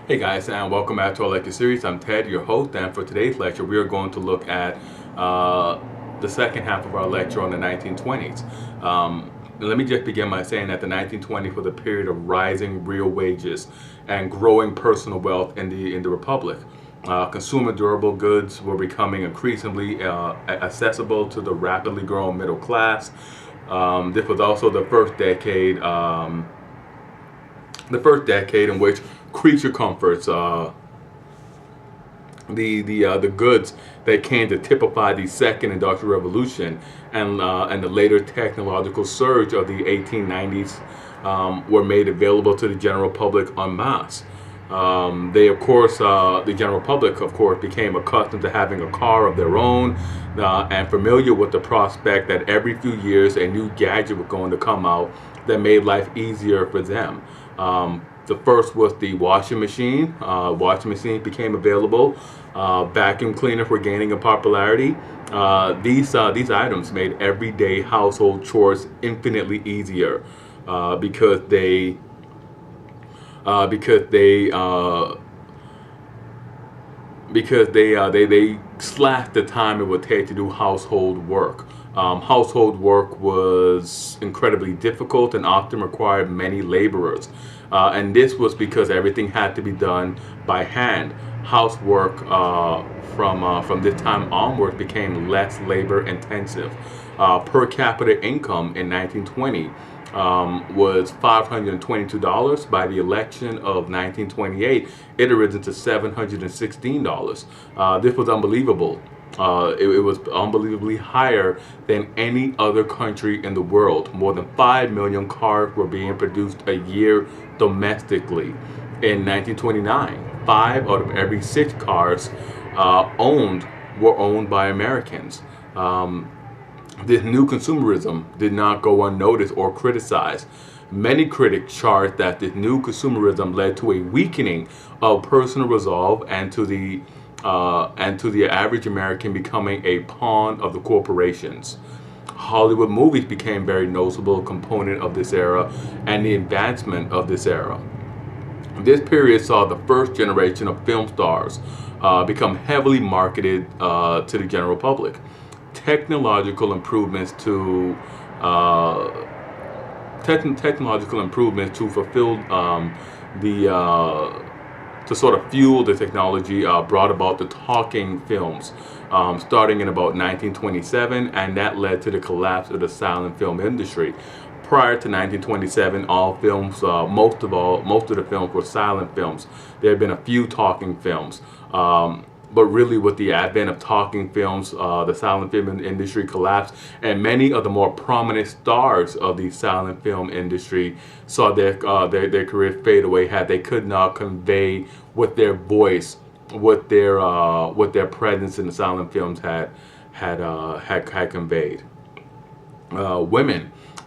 Hey guys, and welcome back to our lecture series. I'm Ted, your host, and for today's lecture, we are going to look at the second half of our lecture on the 1920s. Let me just begin by saying that the 1920s was a period of rising real wages and growing personal wealth in the Republic. Consumer durable goods were becoming increasingly accessible to the rapidly growing middle class. This was also the first decade in which creature comforts, the goods that came to typify the second industrial revolution and the later technological surge of the 1890s were made available to the general public en masse. The general public, of course, became accustomed to having a car of their own and familiar with the prospect that every few years a new gadget was going to come out that made life easier for them. The first was the washing machine. Washing machines became available. Vacuum cleaners were gaining in popularity. These items made everyday household chores infinitely easier because they slashed the time it would take to do household work. Household work was incredibly difficult and often required many laborers. And this was because everything had to be done by hand. Housework from this time onward became less labor intensive. Per capita income in 1920 was $522. By the election of 1928, it had risen to $716. This was unbelievable. It was unbelievably higher than any other country in the world. More than 5 million cars were being produced a year domestically. In 1929, 5 out of every 6 cars were owned by Americans. This new consumerism did not go unnoticed or criticized. Many critics charged that this new consumerism led to a weakening of personal resolve and to the average American becoming a pawn of the corporations. Hollywood movies became a very noticeable component of this era and the advancement of this era. This period saw the first generation of film stars become heavily marketed to the general public. Technological improvements to fulfill to sort of fuel the technology brought about the talking films starting in about 1927, and that led to the collapse of the silent film industry. Prior to 1927, all films, most of the films were silent films. There had been a few talking films. But really, with the advent of talking films, the silent film industry collapsed, and many of the more prominent stars of the silent film industry saw their careers fade away. They could not convey with their voice, what their presence in the silent films had conveyed.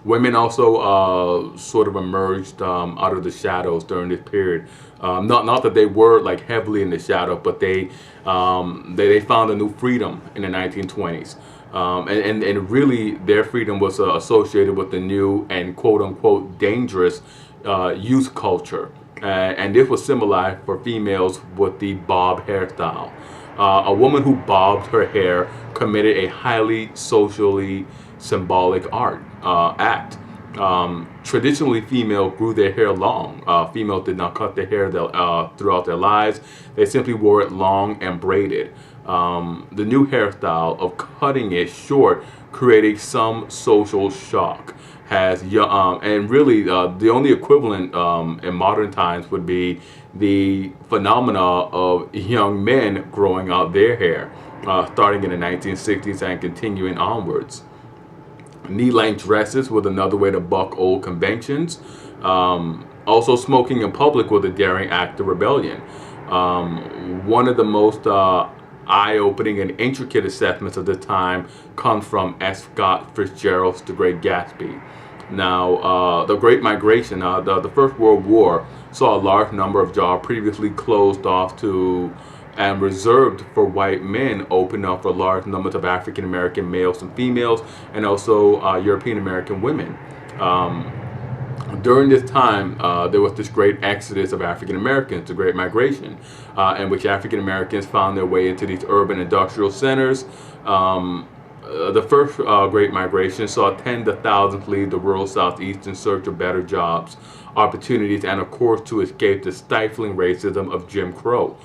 Women also sort of emerged out of the shadows during this period. Not that they were like heavily in the shadow, but they found a new freedom in the 1920s. And really their freedom was associated with the new and quote unquote dangerous youth culture. And this was symbolized for females with the bob hairstyle. A woman who bobbed her hair committed a highly socially symbolic act. Traditionally, females grew their hair long. Females did not cut their hair throughout their lives. They simply wore it long and braided. The new hairstyle of cutting it short created some social shock. And really, the only equivalent in modern times would be the phenomena of young men growing out their hair, starting in the 1960s and continuing onwards. Knee-length dresses was another way to buck old conventions. Also, smoking in public was a daring act of rebellion. One of the most eye-opening and intricate assessments of the time comes from S. Scott Fitzgerald's The Great Gatsby. Now, the Great Migration, the First World War, saw a large number of jobs previously closed off to and reserved for white men open up for large numbers of African American males and females, and also European American women. During this time, there was this great exodus of African Americans, the Great Migration, in which African Americans found their way into these urban industrial centers. The first Great Migration saw tens of thousands leave the rural Southeast in search of better jobs, opportunities, and of course to escape the stifling racism of Jim Crow.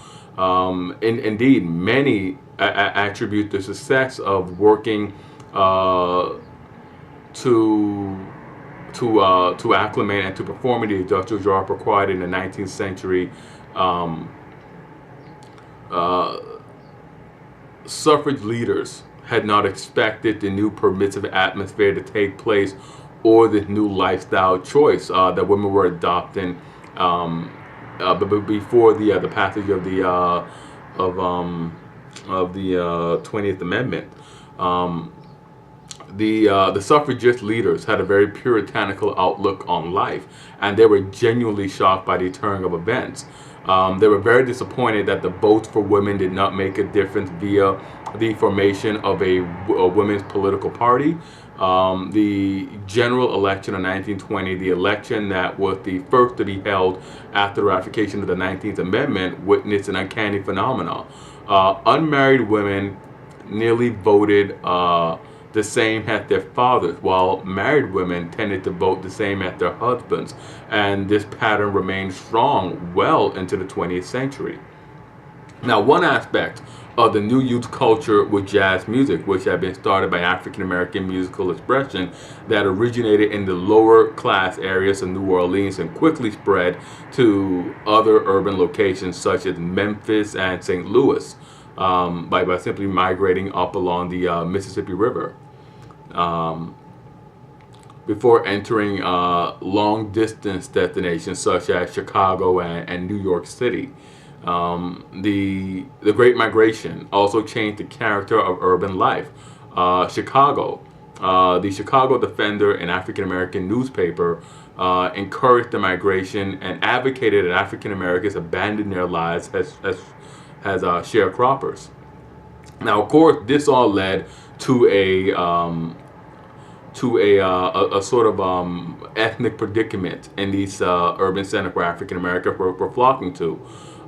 Indeed, many attribute the success of working to acclimate and to perform in the industrial job required in the 19th century. Suffrage leaders had not expected the new permissive atmosphere to take place, or this new lifestyle choice that women were adopting before the passage of the 20th Amendment. The suffragist leaders had a very puritanical outlook on life, and they were genuinely shocked by the turn of events. They were very disappointed that the votes for women did not make a difference via the formation of a women's political party. The general election of 1920, the election that was the first to be held after the ratification of the 19th Amendment, witnessed an uncanny phenomenon. Unmarried women nearly voted the same as their fathers, while married women tended to vote the same as their husbands, and this pattern remained strong well into the 20th century. Now, one aspect of the new youth culture was jazz music, which had been started by African American musical expression that originated in the lower class areas of New Orleans and quickly spread to other urban locations such as Memphis and St. Louis by simply migrating up along the Mississippi River. Before entering long distance destinations such as Chicago and New York City. The Great Migration also changed the character of urban life. Chicago, the Chicago Defender, an African American newspaper, encouraged the migration and advocated that African Americans abandon their lives as sharecroppers. Now, of course, this all led to a sort of ethnic predicament in these urban centers where African Americans were flocking to.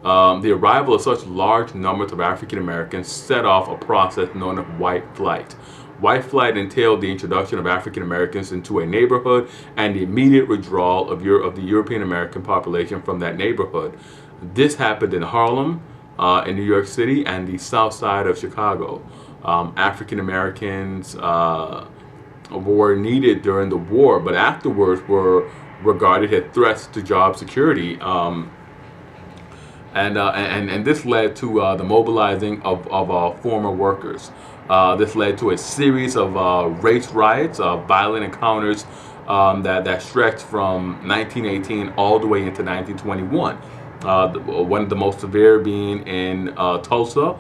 The arrival of such large numbers of African Americans set off a process known as white flight. White flight entailed the introduction of African Americans into a neighborhood and the immediate withdrawal of the European American population from that neighborhood. This happened in Harlem, in New York City, and the south side of Chicago. African Americans were needed during the war, but afterwards were regarded as threats to job security. And this led to the mobilizing of former workers. This led to a series of race riots, violent encounters that stretched from 1918 all the way into 1921. One of the most severe being in Tulsa.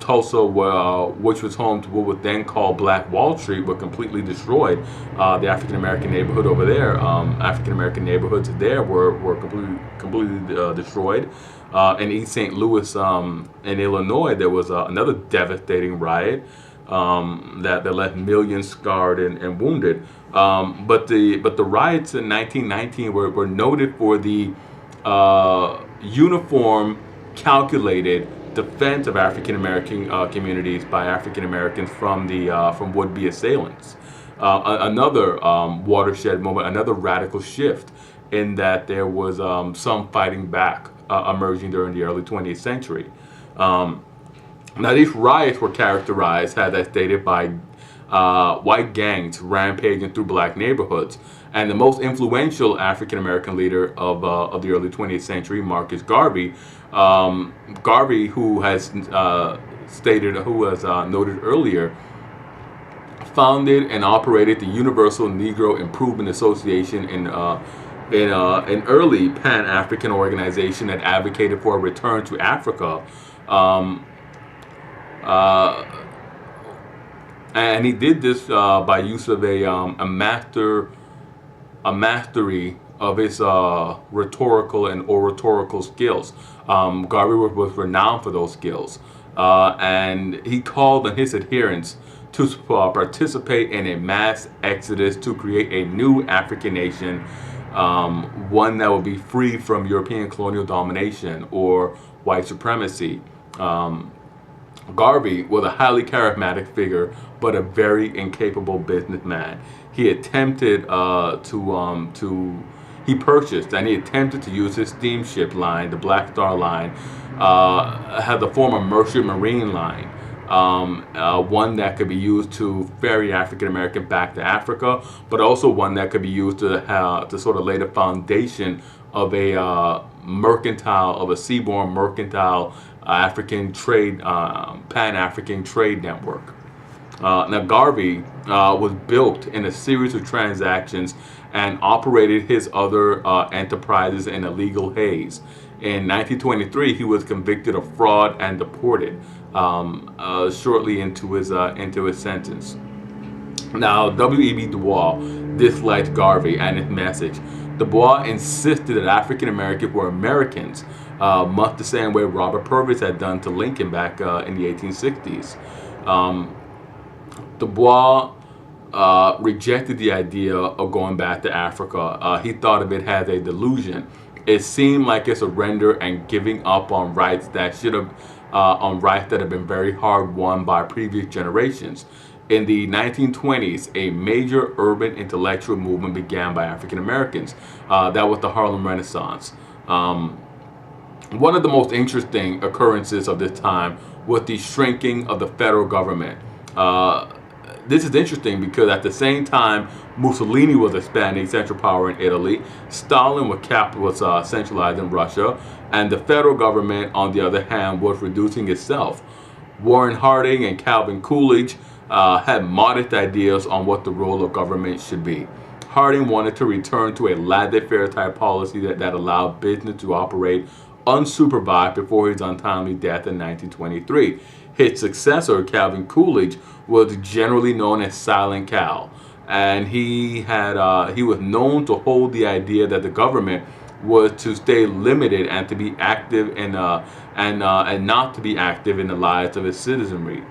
Tulsa, which was home to what was then called Black Wall Street, were completely destroyed. The African American neighborhood over there, African American neighborhoods there were completely destroyed. In East St. Louis, in Illinois, there was another devastating riot that left millions scarred and wounded. But the riots in 1919 were noted for the uniform, calculated defense of African American communities by African Americans from would-be assailants. Another watershed moment, another radical shift, in that there was some fighting back emerging during the early 20th century. Now, these riots were characterized, as I stated, by white gangs rampaging through black neighborhoods. And the most influential African American leader of the early 20th century, Marcus Garvey, who has noted earlier, founded and operated the Universal Negro Improvement Association, an early Pan-African organization that advocated for a return to Africa. And he did this by use of a mastery of his rhetorical and oratorical skills. Garvey was renowned for those skills, and he called on his adherents to participate in a mass exodus to create a new African nation, one that will be free from European colonial domination or white supremacy. Garvey was a highly charismatic figure, but a very incapable businessman. He attempted he purchased and he attempted to use his steamship line, the Black Star Line, had the form of Merchant Marine Line, one that could be used to ferry African American back to Africa, but also one that could be used to sort of lay the foundation of a seaborne mercantile African trade, Pan-African trade network. Now Garvey was built in a series of transactions and operated his other enterprises in a legal haze. In 1923, he was convicted of fraud and deported shortly into his sentence. Now, W.E.B. Du Bois disliked Garvey and his message. Du Bois insisted that African Americans were Americans, much the same way Robert Purvis had done to Lincoln back in the 1860s. Du Bois rejected the idea of going back to Africa. He thought of it as a delusion. It seemed like a surrender and giving up on rights that had been very hard won by previous generations. In the 1920s, a major urban intellectual movement began by African Americans. That was the Harlem Renaissance. One of the most interesting occurrences of this time was the shrinking of the federal government. This is interesting because at the same time Mussolini was expanding central power in Italy, Stalin was centralized in Russia, and the federal government, on the other hand, was reducing itself. Warren Harding and Calvin Coolidge had modest ideas on what the role of government should be. Harding wanted to return to a laissez-faire type policy that allowed business to operate unsupervised before his untimely death in 1923. His successor, Calvin Coolidge, was generally known as Silent Cal, and he was known to hold the idea that the government was to stay limited and to be active and not to be active in the lives of its citizenry.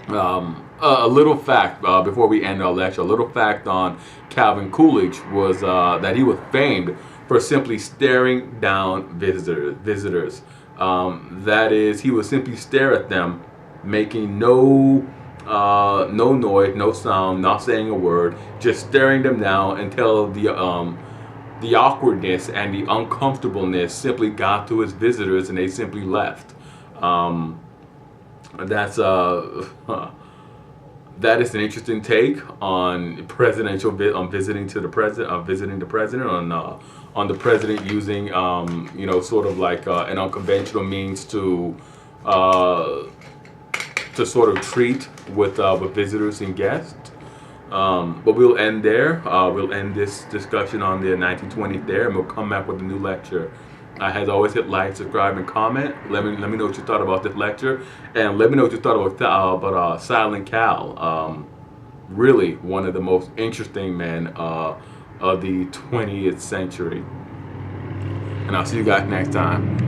A little fact before we end our lecture. A little fact on Calvin Coolidge was that he was famed for simply staring down visitors. That is, he would simply stare at them, making no noise, no sound, not saying a word, just staring them down until the awkwardness and the uncomfortableness simply got to his visitors and they simply left. That is an interesting take on visiting the president, on the president using sort of like an unconventional means to sort of treat with visitors and guests. But we'll end there. We'll end this discussion on the 1920s there, and we'll come back with a new lecture. As always, hit like, subscribe, and comment. Let me know what you thought about this lecture, and let me know what you thought about Silent Cal. Really one of the most interesting men of the 20th century. And I'll see you guys next time.